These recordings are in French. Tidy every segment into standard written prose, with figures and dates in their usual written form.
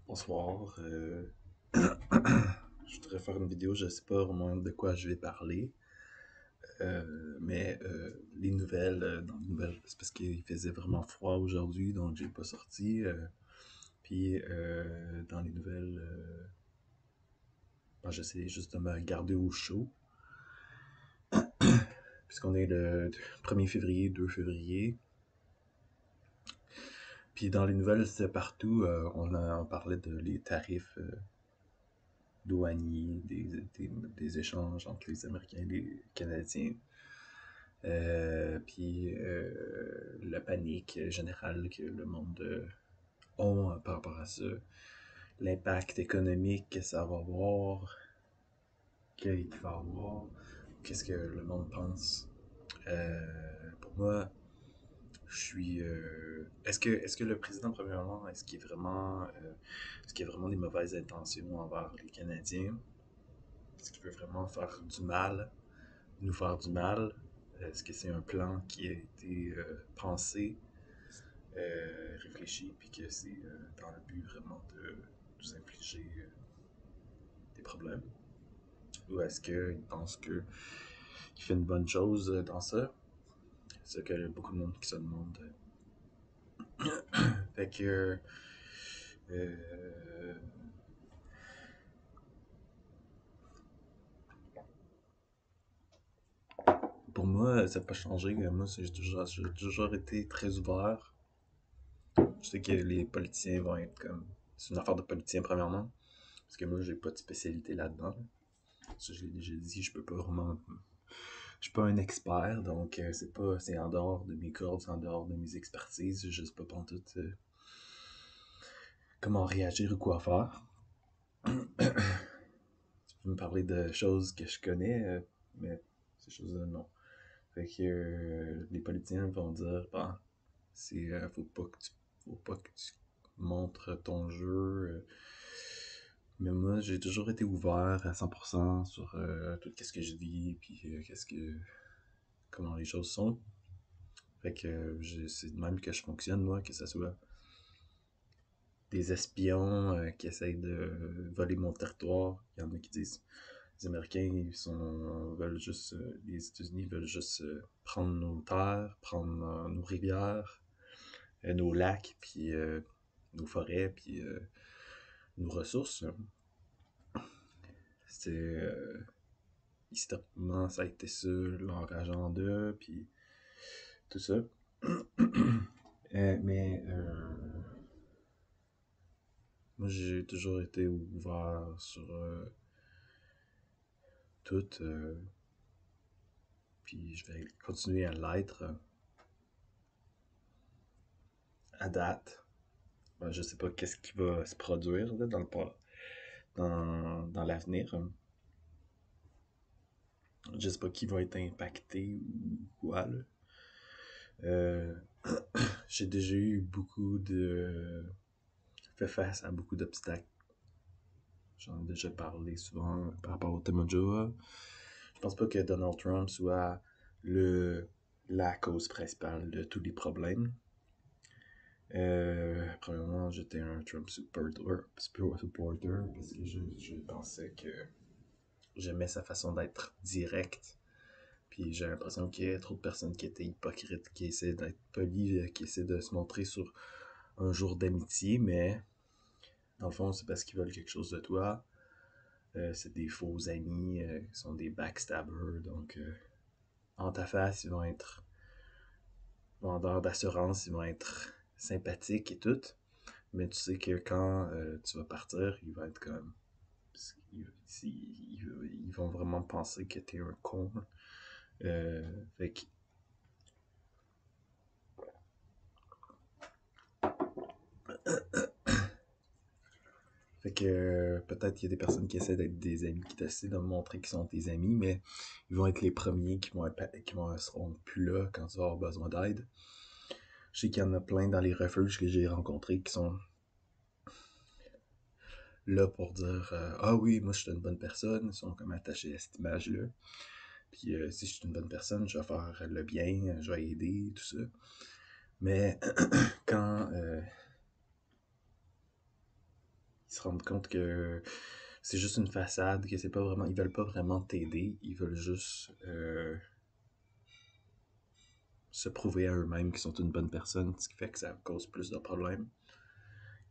Bonsoir. Je voudrais faire une vidéo, je sais pas vraiment de quoi je vais parler, mais les nouvelles, dans les nouvelles, c'est parce qu'il faisait vraiment froid aujourd'hui, donc j'ai pas sorti. Puis dans les nouvelles, ben, j'essaie juste de me garder au chaud, puisqu'on est le 1er février, 2 février. Puis dans les nouvelles, c'est partout, on parlait de les tarifs douaniers, des échanges entre les Américains et les Canadiens. Puis la panique générale que le monde a par rapport à ça, l'impact économique que ça va avoir, qu'il va avoir, qu'est-ce que le monde pense. Pour moi, je suis. Est-ce que le président, premièrement, est-ce qu'il y a vraiment des mauvaises intentions envers les Canadiens? Est-ce qu'il veut vraiment faire du mal, nous faire du mal? Est-ce que c'est un plan qui a été pensé, réfléchi, puis que c'est dans le but vraiment de nous infliger des problèmes? Ou est-ce qu'il pense qu'il fait une bonne chose dans ça? C'est ce que beaucoup de monde qui se demande. Fait que euh, pour moi, ça n'a pas changé. Moi, j'ai toujours été très ouvert. Je sais que les politiciens vont être comme. C'est une affaire de politiciens, premièrement. Parce que moi, j'ai pas de spécialité là-dedans. Ça, je l'ai déjà dit, je peux pas vraiment. Je suis pas un expert, donc c'est en dehors de mes cordes, c'est en dehors de mes expertises. Je sais pas pantoute comment réagir ou quoi faire. Tu peux me parler de choses que je connais, mais ces choses-là, non. Fait que les politiciens vont dire, bah, faut pas que tu montres ton jeu. Mais moi, j'ai toujours été ouvert à 100% sur tout ce que je vis, puis comment les choses sont. Fait que c'est de même que je fonctionne, moi, que ce soit des espions qui essayent de voler mon territoire. Il y en a qui disent les Américains veulent juste, les États-Unis veulent juste prendre nos terres, prendre nos rivières, nos lacs, puis nos forêts, puis nos ressources. C'est historiquement, ça a été ça, leur agenda, puis tout ça. Mais moi, j'ai toujours été ouvert sur tout, puis je vais continuer à l'être à date. Ben, je sais pas qu'est-ce qui va se produire là, dans l'avenir. Je sais pas qui va être impacté ou quoi. Là. Euh, j'ai déjà eu fait face à beaucoup d'obstacles. J'en ai déjà parlé souvent par rapport au Temojoa. Je pense pas que Donald Trump soit la cause principale de tous les problèmes. Premièrement, j'étais un Trump supporter parce que je pensais que j'aimais sa façon d'être direct. Puis j'ai l'impression qu'il y a trop de personnes qui étaient hypocrites, qui essaient d'être polies, qui essaient de se montrer sur un jour d'amitié, mais dans le fond, c'est parce qu'ils veulent quelque chose de toi. C'est des faux amis qui sont des backstabbers, donc en ta face, ils vont être vendeurs d'assurance, ils vont être sympathiques et tout. Mais tu sais que quand tu vas partir, ils vont être comme. Ils vont vraiment penser que t'es un con. Fait que. Fait que peut-être qu'il y a des personnes qui essaient d'être des amis, qui essaient de montrer qu'ils sont tes amis, mais ils vont être les premiers qui seront plus là quand tu vas avoir besoin d'aide. Je sais qu'il y en a plein dans les refuges que j'ai rencontrés qui sont là pour dire ah oui, moi je suis une bonne personne, ils sont comme attachés à cette image-là. Puis si je suis une bonne personne, je vais faire le bien, je vais aider, tout ça. Mais quand se rendent compte que c'est juste une façade, que c'est pas vraiment, ils veulent pas vraiment t'aider, ils veulent juste se prouver à eux-mêmes qu'ils sont une bonne personne, ce qui fait que ça cause plus de problèmes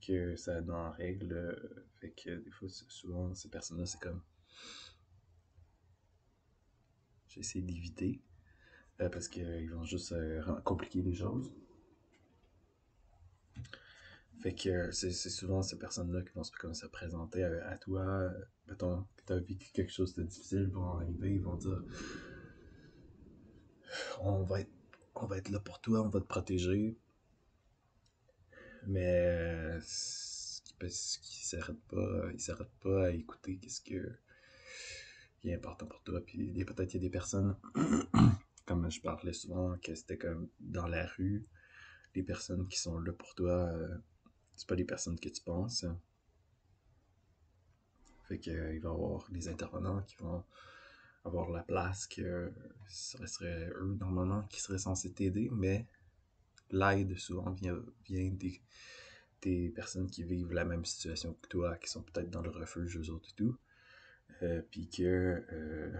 que ça n'en règle. Fait que des fois, souvent, ces personnes-là, c'est comme j'essaie d'éviter parce qu'ils vont juste compliquer les choses. Fait que c'est souvent ces personnes-là qui vont se présenter à toi. Mettons que tu as vécu quelque chose de difficile, ils vont arriver, ils vont dire on va être, on va être là pour toi, on va te protéger. Mais ils s'arrêtent pas à écouter qu'est-ce qui est important pour toi. Puis peut-être qu'il y a des personnes, comme je parlais souvent, que c'était comme dans la rue, les personnes qui sont là pour toi, c'est pas les personnes que tu penses. Fait que, il va y avoir des intervenants qui vont avoir la place que ce serait eux normalement qui seraient censés t'aider, mais l'aide souvent vient des personnes qui vivent la même situation que toi, qui sont peut-être dans le refuge eux autres et tout, puis que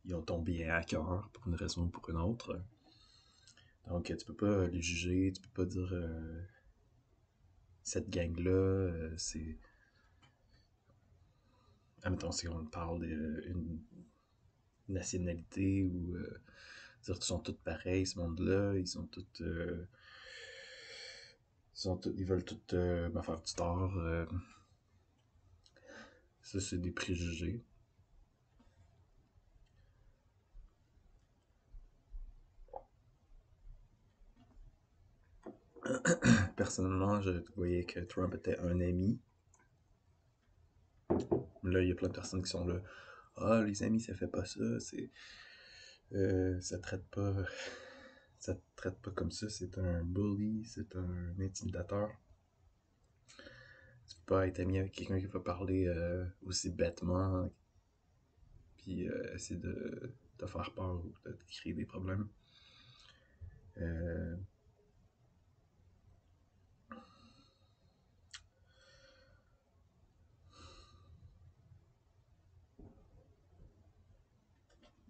ils ont ton bien à cœur pour une raison ou pour une autre. Donc tu peux pas les juger, tu peux pas dire cette gang-là, c'est. Admettons, si on parle d'une nationalité ou dire qu'ils sont tous pareils, ce monde-là, ils sont tous. Ils veulent tous me faire du tort. Ça, c'est des préjugés. Personnellement, je voyais que Trump était un ami. Là, il y a plein de personnes qui sont là. Ah, les amis, ça fait pas ça. Ça traite pas. Ça te traite pas comme ça. C'est un bully. C'est un intimidateur. Tu peux pas être ami avec quelqu'un qui va parler aussi bêtement. Puis essayer de te faire peur ou de te créer des problèmes. Euh,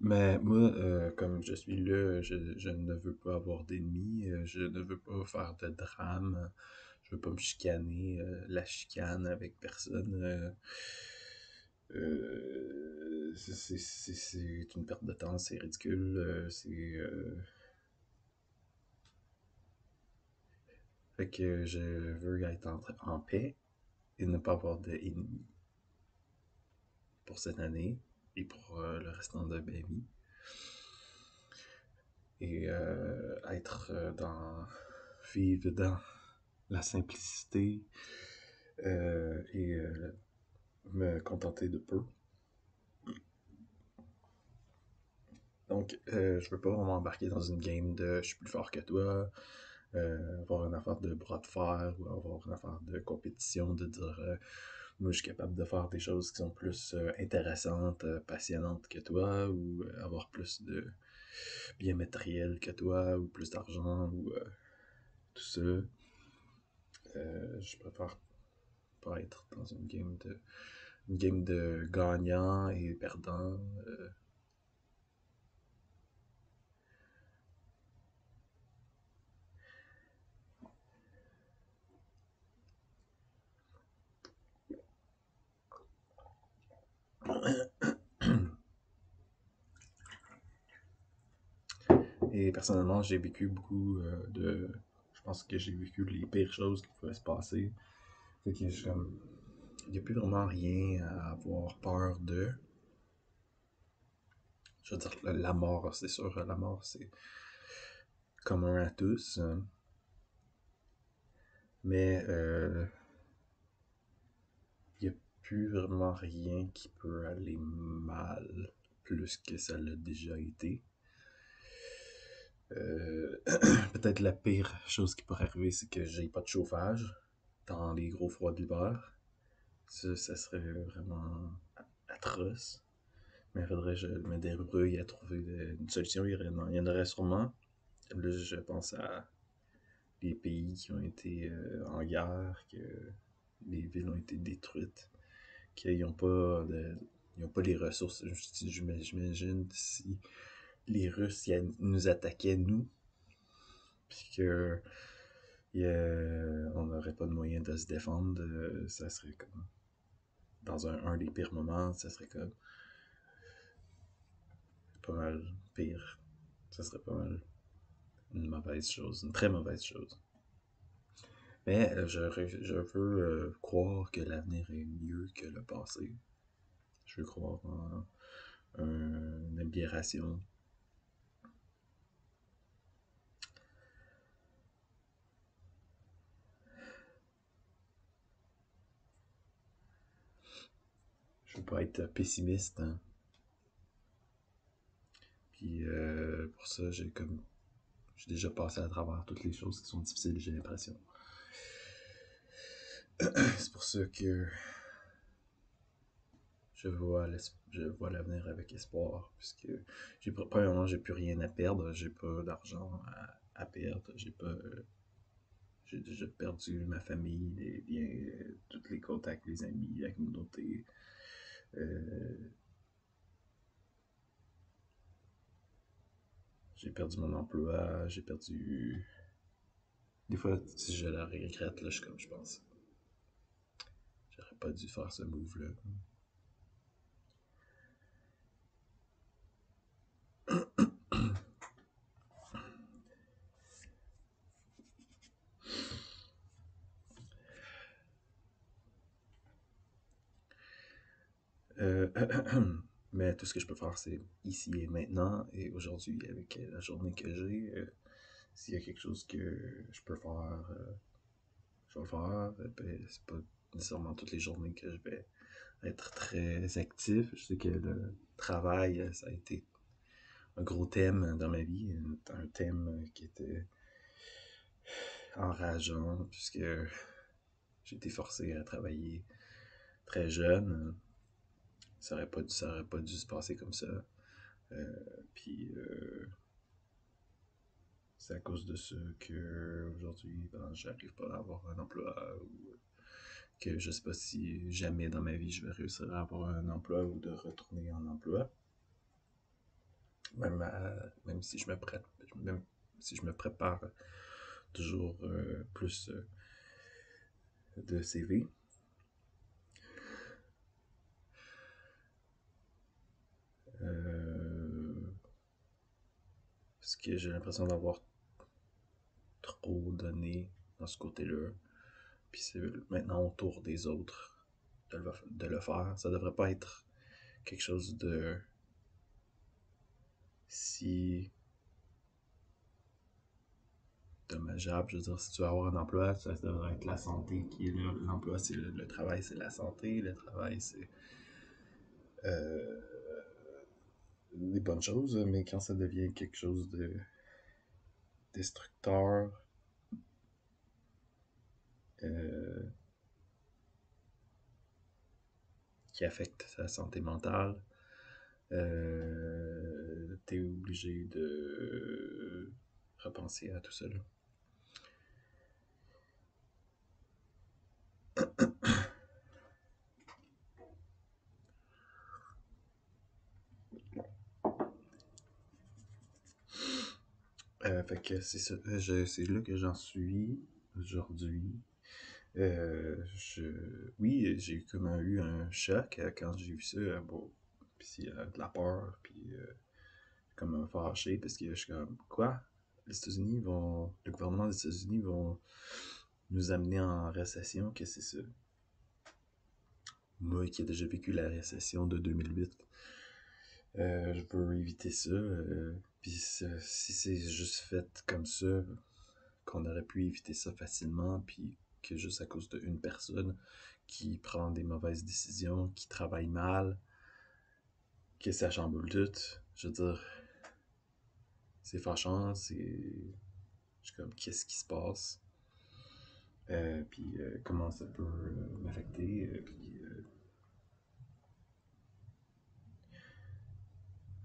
Mais moi, comme je suis là, je ne veux pas avoir d'ennemis, je ne veux pas faire de drame, je veux pas me chicaner, la chicane avec personne. C'est une perte de temps, c'est ridicule, Fait que je veux être en paix et ne pas avoir d'ennemis pour cette année et pour le restant de ma vie. Et être vivre dans la simplicité et me contenter de peu. Donc, je veux pas vraiment embarquer dans une game de je suis plus fort que toi, avoir une affaire de bras de fer ou avoir une affaire de compétition, de dire moi je suis capable de faire des choses qui sont plus intéressantes, passionnantes que toi, ou avoir plus de bien matériel que toi, ou plus d'argent, ou tout ça. Je préfère pas être dans une game de gagnant et perdant. Et personnellement, j'ai vécu beaucoup de. Je pense que j'ai vécu les pires choses qui pouvaient se passer. Fait que je comme. Il n'y a plus vraiment rien à avoir peur de. Je veux dire, la mort, c'est sûr, la mort, c'est commun à tous. Mais il n'y a plus vraiment rien qui peut aller mal plus que ça l'a déjà été. Peut-être la pire chose qui pourrait arriver, c'est que j'ai pas de chauffage dans les gros froids d'hiver. Ça serait vraiment atroce. Mais il faudrait que je me débrouille à trouver une solution. Il y en aurait sûrement. Là, je pense à les pays qui ont été en guerre, que les villes ont été détruites, qu'ils n'ont pas ils ont pas les ressources. J'imagine si les Russes nous attaquaient, nous, puis que on n'aurait pas de moyen de se défendre, ça serait comme dans un des pires moments, ça serait comme pas mal pire. Ça serait pas mal une mauvaise chose, une très mauvaise chose. Mais je veux croire que l'avenir est mieux que le passé. Je veux croire en une aberration. Je veux pas être pessimiste, hein. Puis pour ça, j'ai déjà passé à travers toutes les choses qui sont difficiles, j'ai l'impression. C'est pour ça que je vois l'avenir avec espoir, puisque premièrement, j'ai plus rien à perdre, j'ai pas d'argent à perdre, j'ai déjà perdu ma famille, les liens, tous les contacts, les amis, la communauté. Euh, j'ai perdu mon emploi, j'ai perdu. Des fois, si je le regrette, là, je pense, j'aurais pas dû faire ce move-là. Euh, mais tout ce que je peux faire, c'est ici et maintenant, et aujourd'hui, avec la journée que j'ai, s'il y a quelque chose que je peux faire, je vais le faire. Ben, c'est pas nécessairement toutes les journées que je vais être très actif. Je sais que le travail, ça a été un gros thème dans ma vie, un thème qui était enrageant, puisque j'ai été forcé à travailler très jeune. Ça aurait pas dû se passer comme ça. Euh, Puis c'est à cause de ça que aujourd'hui, ben, j'arrive pas à avoir un emploi, ou que je sais pas si jamais dans ma vie je vais réussir à avoir un emploi ou de retourner en emploi. Même si même si je me prépare toujours plus de CV. Parce que j'ai l'impression d'avoir trop donné dans ce côté-là. Puis c'est maintenant au tour des autres de le faire. Ça devrait pas être quelque chose de si dommageable. Je veux dire, si tu veux avoir un emploi, ça devrait être la santé qui est là. L'emploi, c'est le travail, c'est la santé. Le travail, c'est euh, des bonnes choses, mais quand ça devient quelque chose de destructeur, euh, qui affecte sa santé mentale, t'es obligé de repenser à tout ça. Fait que c'est ça, c'est là que j'en suis aujourd'hui. Oui, j'ai comme eu un choc quand j'ai vu ça. Bon, puis de la peur, puis comme fâché, parce que je suis comme, quoi? Le gouvernement des États-Unis vont nous amener en récession, qu'est-ce que c'est ça? Moi qui ai déjà vécu la récession de 2008, je veux éviter ça. Puis si c'est juste fait comme ça, qu'on aurait pu éviter ça facilement, puis que juste à cause d'une personne qui prend des mauvaises décisions, qui travaille mal, que ça chamboule tout, je veux dire, c'est fâchant, je suis comme, qu'est-ce qui se passe? Puis comment ça peut m'affecter, puis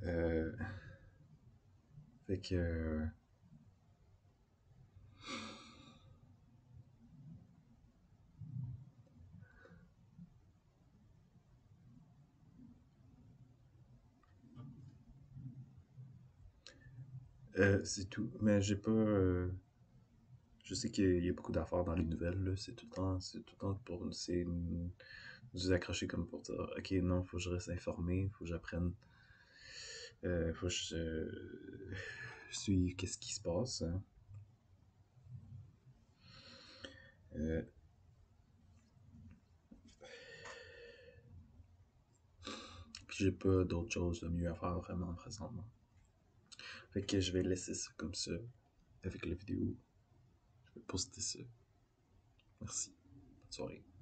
euh, fait que C'est tout. Mais j'ai pas. Je sais qu'il y a beaucoup d'affaires dans les nouvelles, là. C'est tout le temps pour. Nous accrocher comme pour dire, ok, non, faut que je reste informé, faut que j'apprenne. Faut que je suive qu'est-ce qui se passe, hein. Euh, Puis j'ai pas d'autre chose de mieux à faire vraiment présentement. Fait que je vais laisser ça comme ça avec la vidéo. Je vais poster ça. Merci. Bonne soirée.